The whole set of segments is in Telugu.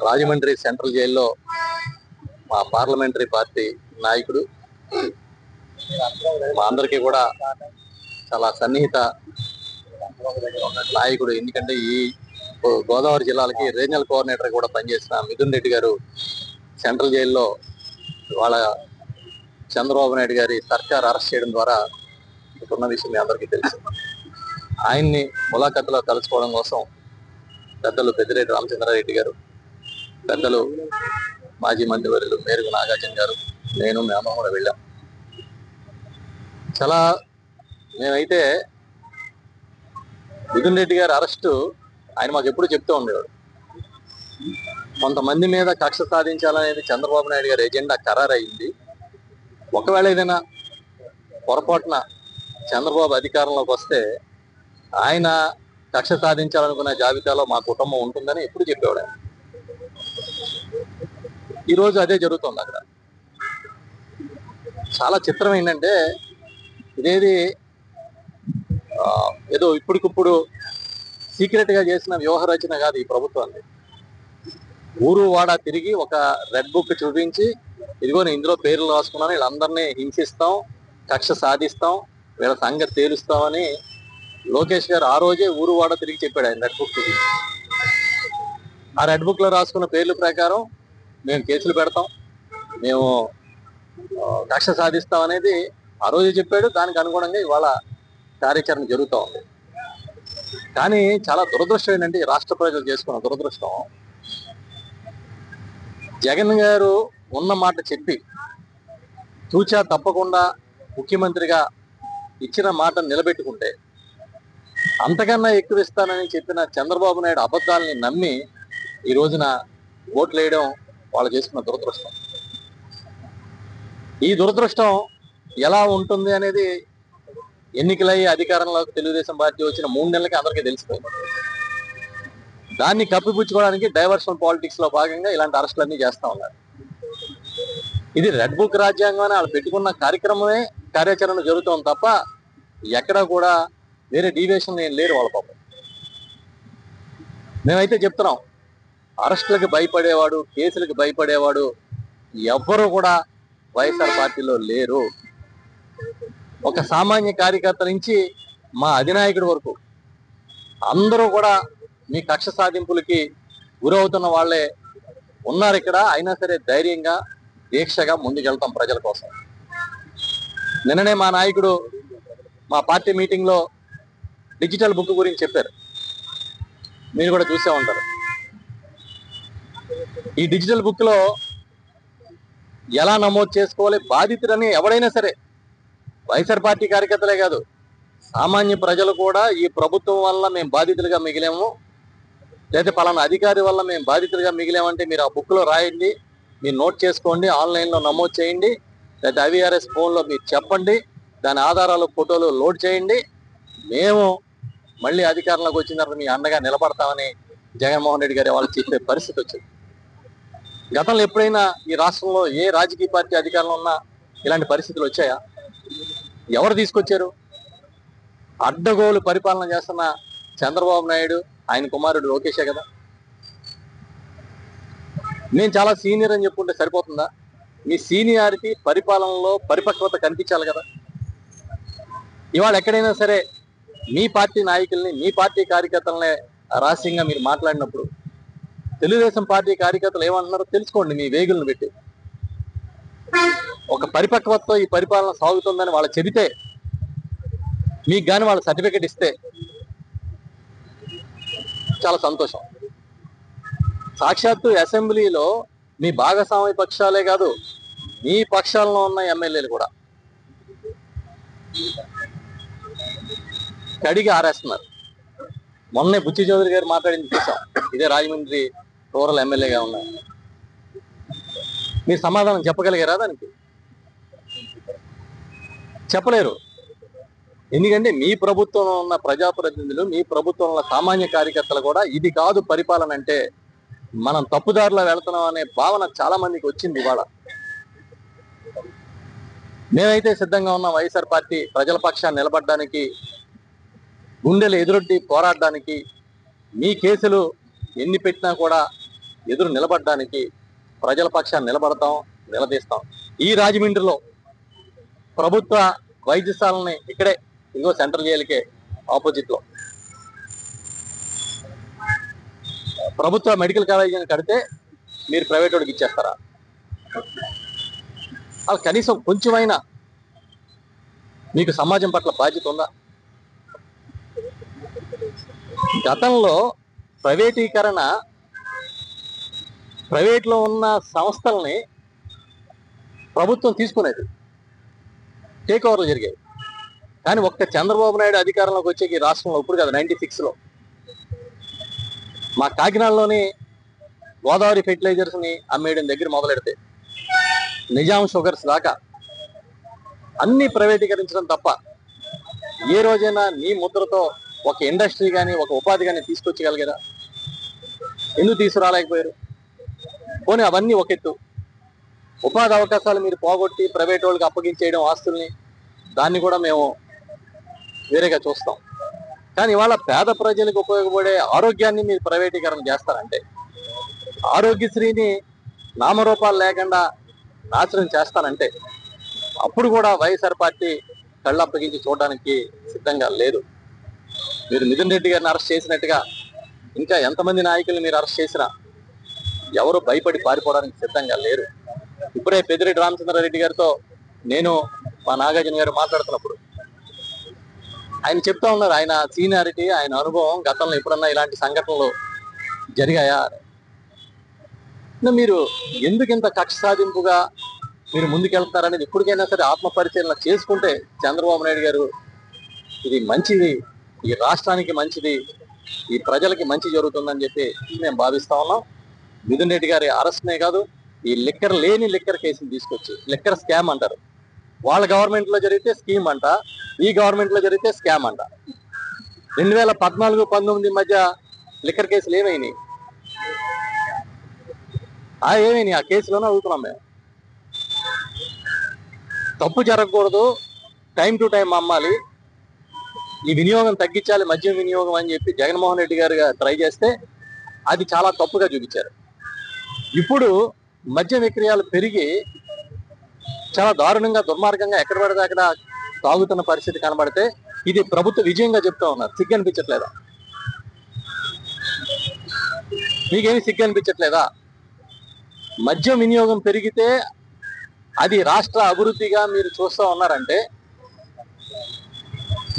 రాజమండ్రి సెంట్రల్ జైల్లో మా పార్లమెంటరీ పార్టీ నాయకుడు, మా అందరికీ కూడా చాలా సన్నిహిత నాయకుడు. ఎందుకంటే ఈ గోదావరి జిల్లాలకి రీజనల్ కోఆర్డినేటర్ కూడా పనిచేసిన మిథున్ రెడ్డి గారు సెంట్రల్ జైల్లో వాళ్ళ చంద్రబాబు నాయుడు గారి సర్కార్ అరెస్ట్ చేయడం ద్వారా ఉన్న విషయం మీ అందరికీ తెలుసు. ఆయన్ని ములాఖతులో కలుసుకోవడం కోసం పెద్దలు పెద్దిరెడ్డి రామచంద్రారెడ్డి గారు, పెద్దలు మాజీ మంత్రివర్యులు మేరుగు నాగార్జున గారు, నేను మేము కూడా వెళ్ళాం. చాలా మేమైతే మిథున్ రెడ్డి గారి అరెస్టు ఆయన మాకు ఎప్పుడు చెప్తూ ఉండేవాడు. కొంతమంది మీద కక్ష సాధించాలనేది చంద్రబాబు నాయుడు గారి ఎజెండా ఖరారయింది. ఒకవేళ ఏదైనా పొరపాటున చంద్రబాబు అధికారంలోకి వస్తే ఆయన కక్ష సాధించాలనుకునే జాబితాలో మా కుటుంబం ఉంటుందని ఎప్పుడు చెప్పేవాడు. ఈరోజు అదే జరుగుతుంది అక్కడ. చాలా చిత్రం ఏంటంటే ఇదేది ఏదో ఇప్పటికిప్పుడు సీక్రెట్ గా చేసిన వ్యూహ రచన కాదు ఈ ప్రభుత్వాన్ని. ఊరు వాడ తిరిగి ఒక రెడ్ బుక్ చూపించి, ఇదిగో నేను ఇందులో పేర్లు రాసుకున్నాను, వీళ్ళందరినీ హింసిస్తాం, కక్ష సాధిస్తాం, వీళ్ళ సంగతి తేలుస్తామని లోకేష్ గారు ఆ రోజే ఊరు వాడ తిరిగి చెప్పాడు. ఆయన రెడ్ బుక్ చూపించి, ఆ రెడ్ బుక్ లో రాసుకున్న పేర్ల ప్రకారం మేము కేసులు పెడతాం, మేము కక్ష సాధిస్తాం అనేది ఆ రోజే చెప్పాడు. దానికి అనుగుణంగా ఇవాళ కార్యాచరణ జరుగుతూ ఉంది. కానీ చాలా దురదృష్టం ఏంటంటే ఈ రాష్ట్ర ప్రజలు చేసుకున్న దురదృష్టం, జగన్ గారు ఉన్న మాట చెప్పి తూచా తప్పకుండా ముఖ్యమంత్రిగా ఇచ్చిన మాట నిలబెట్టుకుంటే, అంతకన్నా ఎక్కువ ఇస్తానని చెప్పిన చంద్రబాబు నాయుడు అబద్ధాలని నమ్మి ఈ రోజున ఓట్లు వేయడం వాళ్ళు చేసుకున్న దురదృష్టం. ఈ దురదృష్టం ఎలా ఉంటుంది అనేది ఎన్నికలయ్యి అధికారంలోకి తెలుగుదేశం పార్టీ వచ్చిన 3 నెలలకి అందరికీ తెలిసిపోయింది. దాన్ని కప్పిపుచ్చుకోవడానికి డైవర్షన్ పాలిటిక్స్ లో భాగంగా ఇలాంటి అరెస్టులన్నీ చేస్తా ఉన్నారు. ఇది రెడ్ బుక్ రాజ్యాంగం అని వాళ్ళు పెట్టుకున్న కార్యక్రమమే కార్యాచరణ జరుగుతుంది తప్ప ఎక్కడా కూడా వేరే డీవియేషన్ ఏం లేరు వాళ్ళ పాపం. మేమైతే చెప్తున్నాం, అరెస్టులకు భయపడేవాడు, కేసులకు భయపడేవాడు ఎవ్వరూ కూడా వైఎస్ఆర్ పార్టీలో లేరు. ఒక సామాన్య కార్యకర్త నుంచి మా అధినాయకుడి వరకు అందరూ కూడా మీ కక్ష సాధింపులకి గురవుతున్న వాళ్ళే ఉన్నారు ఇక్కడ. అయినా సరే ధైర్యంగా దీక్షగా ముందుకెళ్తాం ప్రజల కోసం. నిన్ననే మా నాయకుడు మా పార్టీ మీటింగ్ లో డిజిటల్ బుక్ గురించి చెప్పారు, మీరు కూడా చూసే ఉంటారు. ఈ డిజిటల్ బుక్ లో ఎలా నమోదు చేసుకోవాలి, బాధితులని ఎవడైనా సరే, వైఎస్ఆర్ పార్టీ కార్యకర్తలే కాదు, సామాన్య ప్రజలు కూడా ఈ ప్రభుత్వం వల్ల మేము బాధితులుగా మిగిలాము, లేదా పలానా అధికారి వల్ల మేము బాధితులుగా మిగిలామంటే మీరు ఆ బుక్ లో రాయండి, మీరు నోట్ చేసుకోండి, ఆన్లైన్ లో నమోదు చేయండి, లేదా ఐవీఆర్ఎస్ ఫోన్ లో మీరు చెప్పండి, దాని ఆధారాలు ఫోటోలు లోడ్ చేయండి, మేము మళ్ళీ అధికారంలోకి వచ్చిన తర్వాత మీ అండగా నిలబడతామని జగన్మోహన్ రెడ్డి గారు వాళ్ళు చెప్పే పరిస్థితి వచ్చింది. గతంలో ఎప్పుడైనా ఈ రాష్ట్రంలో ఏ రాజకీయ పార్టీ అధికారంలో ఉన్నా ఇలాంటి పరిస్థితులు వచ్చాయా? ఎవరు తీసుకొచ్చారు? అడ్డగోలు పరిపాలన చేస్తున్న చంద్రబాబు నాయుడు, ఆయన కుమారుడు లోకేషే కదా. నేను చాలా సీనియర్ అని చెప్పుకుంటే సరిపోతుందా? మీ సీనియారిటీ పరిపాలనలో పరిపక్వత కనిపించాలి కదా. ఇవాళ ఎక్కడైనా సరే మీ పార్టీ నాయకుల్ని, మీ పార్టీ కార్యకర్తలనే రహస్యంగా మీరు మాట్లాడినప్పుడు తెలుగుదేశం పార్టీ కార్యకర్తలు ఏమంటున్నారో తెలుసుకోండి. మీ వేగులను పెట్టి ఒక పరిపక్వతతో ఈ పరిపాలన సాగుతుందని వాళ్ళు చెబితే, మీకు కానీ వాళ్ళ సర్టిఫికెట్ ఇస్తే చాలా సంతోషం. సాక్షాత్తు అసెంబ్లీలో మీ భాగస్వామ్య పక్షాలే కాదు, మీ పక్షాలలో ఉన్న ఎమ్మెల్యేలు కూడా కడిగి ఆరేస్తున్నారు. మొన్నే బుచ్చి చౌదరి గారు మాట్లాడింది చూసాం, ఇదే రాజమండ్రి రూరల్ ఎమ్మెల్యేగా ఉన్నారు. మీరు సమాధానం చెప్పగలిగారా? దానికి చెప్పలేరు. ఎందుకంటే మీ ప్రభుత్వంలో ఉన్న ప్రజాప్రతినిధులు, మీ ప్రభుత్వంలో ఉన్న సామాన్య కార్యకర్తలు కూడా ఇది కాదు పరిపాలన అంటే, మనం తప్పుదారిలో వెళ్తున్నాం అనే భావన చాలా మందికి వచ్చింది. ఇవాళ మేమైతే సిద్ధంగా ఉన్నాం వైఎస్ఆర్ పార్టీ ప్రజల పక్షాన్ని నిలబడడానికి, గుండెలు ఎదురొడ్డి పోరాడడానికి. మీ కేసులు ఎన్ని పెట్టినా కూడా ఎదురు నిలబడడానికి ప్రజల పక్షాన్ని నిలబడతాం, నిలదీస్తాం. ఈ రాజమండ్రిలో ప్రభుత్వ వైద్యశాలని ఇక్కడే ఇంకో సెంట్రల్ జైలుకే ఆపోజిట్ లో ప్రభుత్వ మెడికల్ కాలేజీని కడితే మీరు ప్రైవేట్ వాడికి ఇచ్చేస్తారా? అది కనీసం కొంచెమైనా మీకు సమాజం పట్ల బాధ్యత ఉందా? గతంలో ప్రైవేటీకరణ, ప్రైవేట్లో ఉన్న సంస్థల్ని ప్రభుత్వం తీసుకునేది, టేక్ ఓవర్లు జరిగాయి. కానీ ఒక్క చంద్రబాబు నాయుడు అధికారంలోకి వచ్చే ఈ రాష్ట్రంలో ఇప్పుడు కదా 96లో మా కాకినాడలోని గోదావరి ఫెర్టిలైజర్స్ని అమ్మేయడం దగ్గర మొదలెడితే నిజాం షుగర్స్ దాకా అన్ని ప్రైవేటీకరించడం తప్ప ఏ రోజైనా నీ ముద్రతో ఒక ఇండస్ట్రీ కానీ ఒక ఉపాధి కానీ తీసుకొచ్చగలిగారా? ఎందుకు తీసుకురాలేకపోయారు? పోనీ అవన్నీ ఒక ఎత్తు, ఉపాధి అవకాశాలు మీరు పోగొట్టి ప్రైవేట్ వాళ్ళకి అప్పగించేయడం ఆస్తుల్ని, దాన్ని కూడా మేము వేరేగా చూస్తాం. కానీ ఇవాళ పేద ప్రజలకు ఉపయోగపడే ఆరోగ్యాన్ని మీరు ప్రైవేటీకరణ చేస్తారంటే, ఆరోగ్యశ్రీని నామరూపాలు లేకుండా నాశనం చేస్తానంటే, అప్పుడు కూడా వైఎస్ఆర్ పార్టీ కళ్ళప్పగించి చూడడానికి సిద్ధంగా లేదు. మీరు మిథున్ రెడ్డి గారిని అరెస్ట్ చేసినట్టుగా ఇంకా ఎంతమంది నాయకులు మీరు అరెస్ట్ చేసినా ఎవరు భయపడి పారిపోవడానికి సిద్ధంగా లేరు. ఇప్పుడే పెద్దిరెడ్డి రామచంద్రారెడ్డి గారితో నేను మా నాగార్జున గారు మాట్లాడుతున్నప్పుడు ఆయన చెప్తా ఉన్నారు, ఆయన సీనియారిటీ, ఆయన అనుభవం, గతంలో ఎప్పుడన్నా ఇలాంటి సంఘటనలు జరిగాయా? మీరు ఎందుకు ఇంత కక్ష సాధింపుగా మీరు ముందుకెళ్తారనేది ఇప్పటికైనా సరే ఆత్మ పరిశీలన చేసుకుంటే చంద్రబాబు నాయుడు గారు ఇది మంచిది, ఈ రాష్ట్రానికి మంచిది, ఈ ప్రజలకి మంచి జరుగుతుందని చెప్పి మేము భావిస్తా ఉన్నాం. మిథున్ రెడ్డి గారి అరెస్ట్నే కాదు, ఈ లేని లిక్కర్ కేసుని తీసుకొచ్చి లిక్కర్ స్కామ్ అంటారు. వాళ్ళ గవర్నమెంట్ లో జరిగితే స్కీమ్ అంట, ఈ గవర్నమెంట్ లో జరిగితే స్కామ్ అంట. 2014-19 మధ్య లిక్కర్ కేసులు ఏమైనాయి? ఆ కేసులోనే అడుగుతున్నాం మేము. తప్పు జరగకూడదు, టైం టు టైం అమ్మాలి, ఈ వినియోగం తగ్గించాలి, మద్యం వినియోగం అని చెప్పి జగన్మోహన్ రెడ్డి గారు ట్రై చేస్తే అది చాలా తప్పుగా చూపించారు. ఇప్పుడు మద్యం విక్రయాలు పెరిగి చాలా దారుణంగా, దుర్మార్గంగా ఎక్కడ పడితే అక్కడ తాగుతున్న పరిస్థితి కనబడితే ఇది ప్రభుత్వ విజయంగా చెప్తా ఉన్నారు. సిగ్గు అనిపించట్లేదా? మీకేమి సిగ్గు అనిపించట్లేదా? మద్యం వినియోగం పెరిగితే అది రాష్ట్ర అభివృద్ధిగా మీరు చూస్తూ ఉన్నారంటే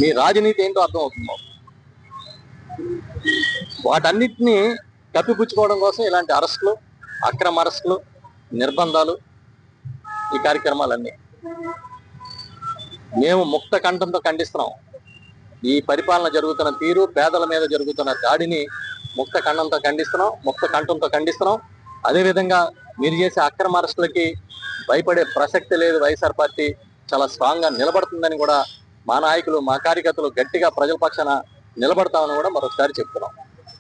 మీ రాజనీతి ఏంటో అర్థం అవుతుంది. వాటన్నిటినీ కప్పిపుచ్చుకోవడం కోసం ఇలాంటి అరెస్టులు, అక్రమ అరెస్టులు, నిర్బంధాలు, ఈ కార్యక్రమాలన్నీ మేము ముక్త కంఠంతో ఖండిస్తున్నాం. ఈ పరిపాలన జరుగుతున్న తీరు, పేదల మీద జరుగుతున్న దాడిని ముక్త కంఠంతో ఖండిస్తున్నాం. అదేవిధంగా మీరు చేసే అక్రమ అరెస్టులకి భయపడే ప్రసక్తి లేదు. వైఎస్ఆర్ పార్టీ చాలా స్ట్రాంగ్ గా నిలబడుతుందని కూడా మా నాయకులు, మా కార్యకర్తలు గట్టిగా ప్రజల పక్షాన నిలబడతామని కూడా మరొకసారి చెప్తున్నాం.